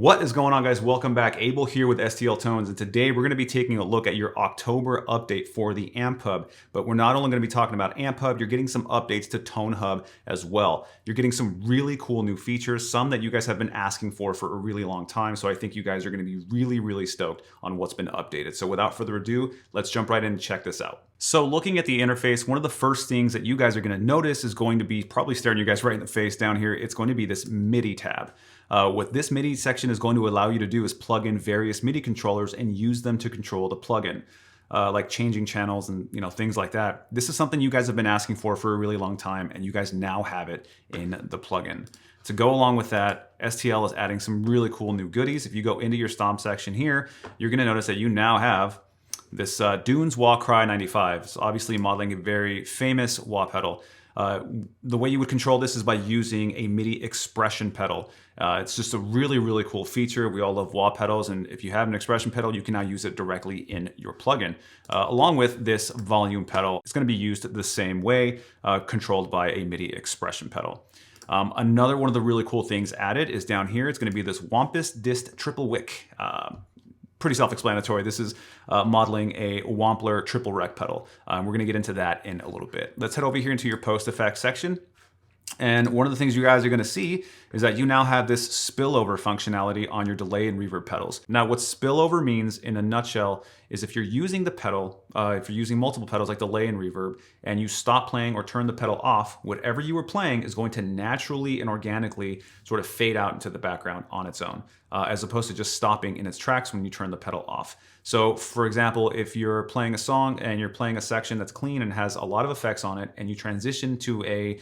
What is going on, guys? Welcome back. Abel here with STL Tones, and today we're going to be taking a look at your October update for the AmpHub. But we're not only going to be talking about AmpHub, you're getting some updates to ToneHub as well. You're getting some really cool new features, some that you guys have been asking for a really long time. So I think you guys are going to be really stoked on what's been updated. So without further ado, let's jump right in and check this out. So looking at the interface, one of the first things that you guys are going to notice is going to be probably staring you guys right in the face down here. It's going to be this MIDI tab. What this MIDI section is going to allow you to do is plug in various MIDI controllers and use them to control the plugin, like changing channels and things like that. This is something you guys have been asking for a really long time, and you guys now have it in the plugin. To go along with that, STL is adding some really cool new goodies. If you go into your stomp section here, you're going to notice that you now have this Dunes Wah Cry 95. It's obviously modeling a very famous wah pedal. The way you would control this is by using a MIDI expression pedal. It's just a really cool feature. We all love wah pedals, and if you have an expression pedal, you can now use it directly in your plugin. Along with this volume pedal, it's going to be used the same way, controlled by a MIDI expression pedal. Another one of the really cool things added is down here. It's going to be this Wampus Dist Triple Wick. Pretty self-explanatory. This is modeling a Wampler triple rec pedal. We're going to get into that in a little bit. Let's head over here into your post effects section. And one of the things you guys are going to see is that you now have this spillover functionality on your delay and reverb pedals. Now, what spillover means in a nutshell is if you're using the pedal, if you're using multiple pedals like delay and reverb, and you stop playing or turn the pedal off, whatever you were playing is going to naturally and organically sort of fade out into the background on its own, as opposed to just stopping in its tracks when you turn the pedal off. So for example, if you're playing a song and you're playing a section that's clean and has a lot of effects on it, and you transition to a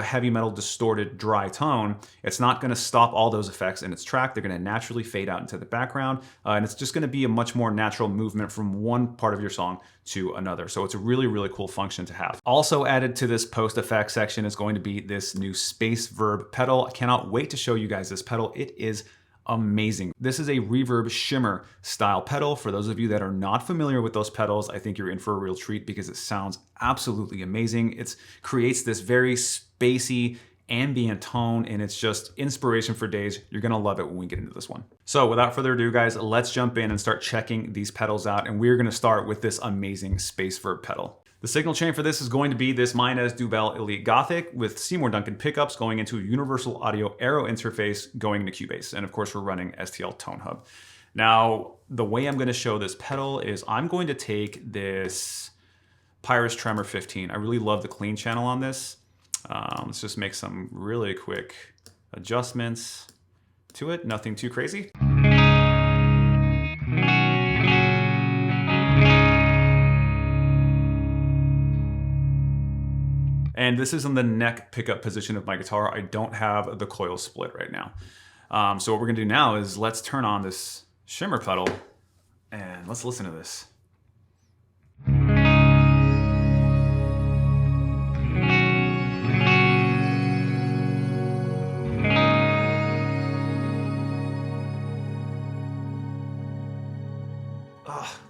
heavy metal distorted dry tone, it's not going to stop all those effects in its track. They're going to naturally fade out into the background, and it's just going to be a much more natural movement from one part of your song to another. So it's a really cool function to have. Also added to this post effects section is going to be this new space verb pedal. I cannot wait to show you guys this pedal. It is amazing. This is a reverb shimmer style pedal. For those of you that are not familiar with those pedals, I think you're in for a real treat because it sounds absolutely amazing. It creates this very spacey ambient tone, and it's just inspiration for days. You're gonna love it when we get into this one. So without further ado, guys, let's jump in and start checking these pedals out, and we're gonna start with this amazing space verb pedal. The signal chain for this is going to be this Minez Duvel Elite Gothic with Seymour Duncan pickups going into a Universal Audio Aero interface going to Cubase. And of course, we're running STL ToneHub. Now, the way I'm going to show this pedal is I'm going to take this Pyrus Tremor 15. I really love the clean channel on this. Let's just make some really quick adjustments to it. Nothing too crazy. And this is in the neck pickup position of my guitar. I don't have the coil split right now. So what we're gonna do now is let's turn on this Shimmer pedal and let's listen to this.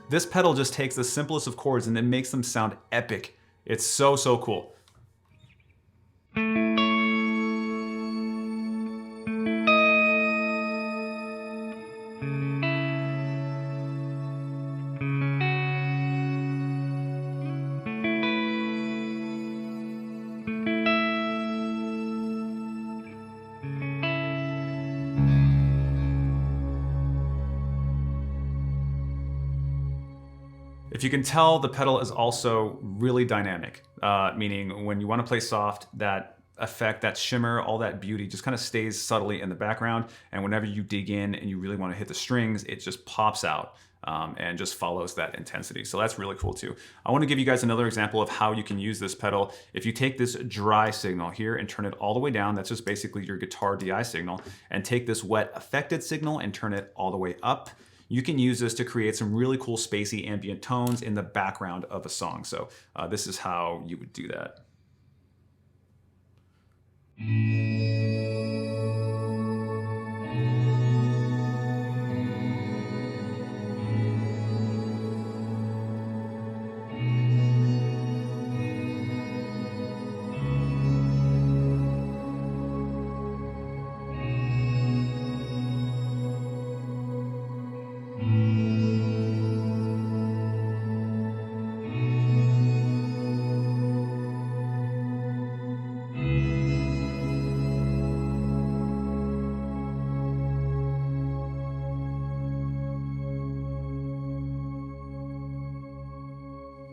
This pedal just takes the simplest of chords and then makes them sound epic. It's so cool. If you can tell, the pedal is also really dynamic, meaning when you want to play soft, that effect, that shimmer, all that beauty just kind of stays subtly in the background. And whenever you dig in and you really want to hit the strings, it just pops out and just follows that intensity. So that's really cool too. I want to give you guys another example of how you can use this pedal. If you take this dry signal here and turn it all the way down, that's just basically your guitar DI signal, and take this wet affected signal and turn it all the way up, you can use this to create some really cool spacey ambient tones in the background of a song. So this is how you would do that.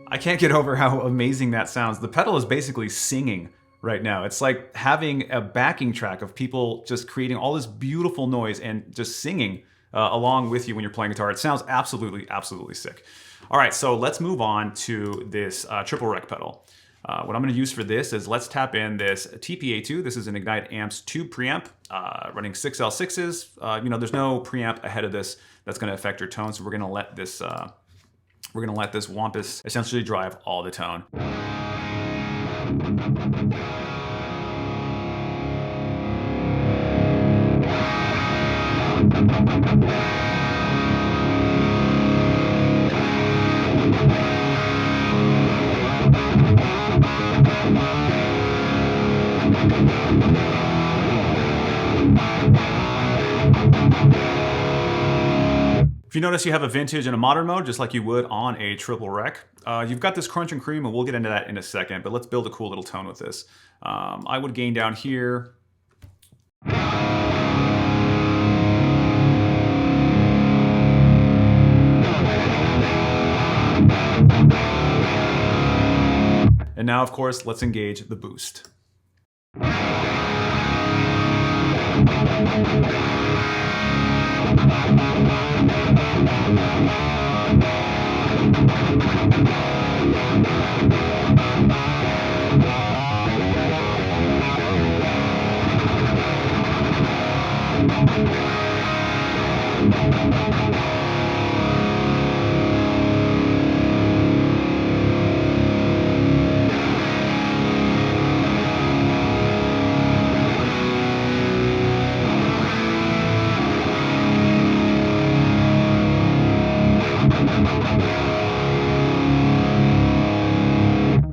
I can't get over how amazing that sounds. The pedal is basically singing right now. It's like having a backing track of people just creating all this beautiful noise and just singing along with you when you're playing guitar. It sounds absolutely, absolutely sick. All right, so let's move on to this triple rec pedal. What I'm going to use for this is let's tap in this TPA2. This is an Ignite Amps tube preamp running 6L6s. You know, there's no preamp ahead of this that's going to affect your tone, so we're going to let this Wampus essentially drive all the tone. If you notice, you have a vintage and a modern mode, just like you would on a triple rec. You've got this crunch and cream, and we'll get into that in a second, but let's build a cool little tone with this. I would gain down here. And now, of course, let's engage the boost.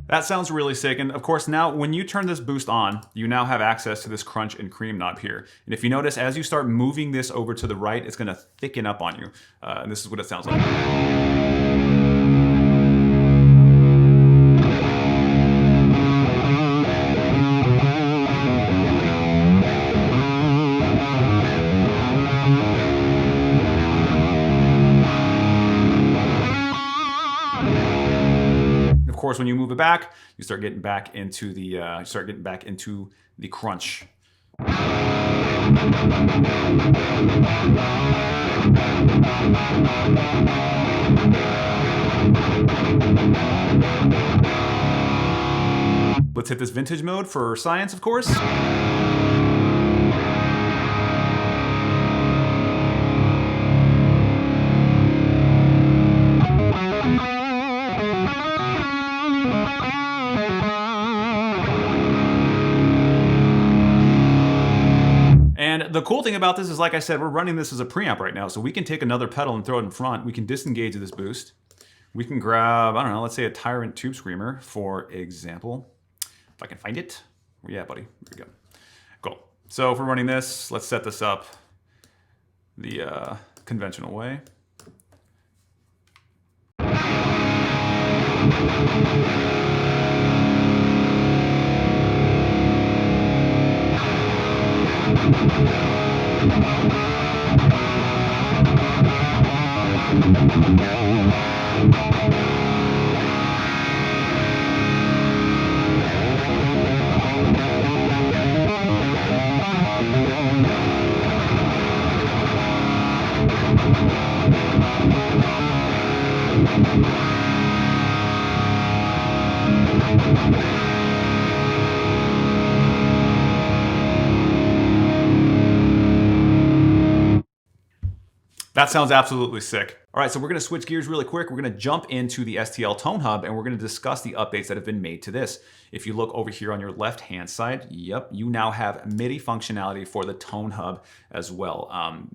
That sounds really sick. And of course, now when you turn this boost on, you now have access to this crunch and cream knob here. And if you notice, as you start moving this over to the right, it's going to thicken up on you. And this is what it sounds like. Of course, when you move it back, you start getting back into the crunch. Let's hit this vintage mode for science, of course. And the cool thing about this is, like I said, we're running this as a preamp right now, so we can take another pedal and throw it in front. We can disengage this boost. We can grab, I don't know, let's say a Tyrant Tube Screamer, for example. If I can find it. Yeah, buddy. Here we go. Cool. So if we're running this, let's set this up the conventional way. That sounds absolutely sick. All right, so we're gonna switch gears really quick. We're gonna jump into the STL ToneHub and we're gonna discuss the updates that have been made to this. If you look over here on your left-hand side, yep, you now have MIDI functionality for the ToneHub as well.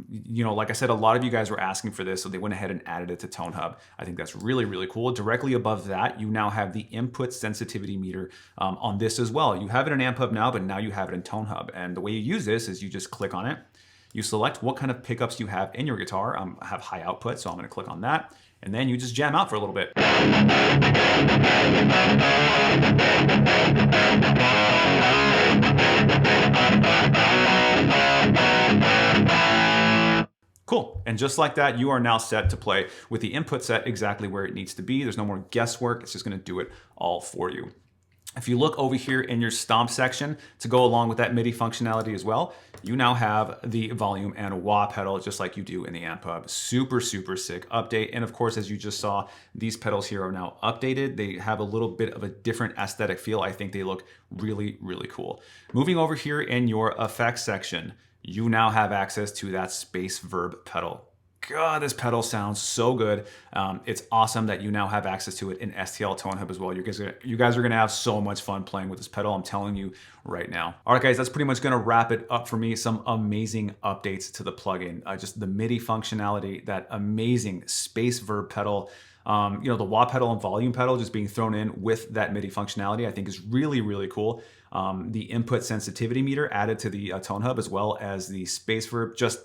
You know, like I said, a lot of you guys were asking for this, so they went ahead and added it to ToneHub. I think that's really, really cool. Directly above that, you now have the input sensitivity meter on this as well. You have it in AmpHub now, but now you have it in ToneHub. And the way you use this is you just click on it. You select what kind of pickups you have in your guitar. I have high output, so I'm gonna click on that. And then you just jam out for a little bit. Cool. And just like that, you are now set to play with the input set exactly where it needs to be. There's no more guesswork. It's just going to do it all for you. If you look over here in your stomp section to go along with that MIDI functionality as well, you now have the volume and wah pedal just like you do in the AmpHub. Super, super sick update. And of course, as you just saw, these pedals here are now updated. They have a little bit of a different aesthetic feel. I think they look really, really cool. Moving over here in your effects section, you now have access to that space verb pedal. God, this pedal sounds so good. It's awesome that you now have access to it in STL ToneHub as well. You guys are gonna have so much fun playing with this pedal, I'm telling you right now. All right, guys, that's pretty much gonna wrap it up for me. Some amazing updates to the plugin. Just the MIDI functionality, that amazing space verb pedal, the wah pedal and volume pedal just being thrown in with that MIDI functionality, I think is really, really cool. The input sensitivity meter added to the ToneHub as well as the space verb, just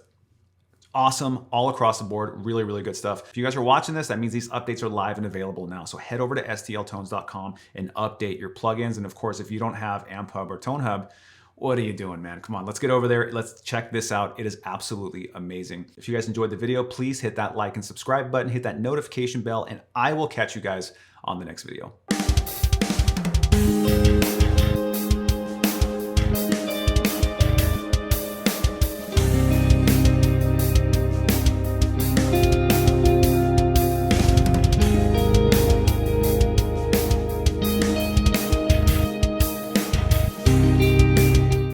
awesome all across the board. Really, really good stuff. If you guys are watching this, that means these updates are live and available now. So head over to stltones.com and update your plugins. And of course, if you don't have AmpHub or ToneHub, what are you doing, man? Come on, let's get over there. Let's check this out. It is absolutely amazing. If you guys enjoyed the video, please hit that like and subscribe button, hit that notification bell, and I will catch you guys on the next video.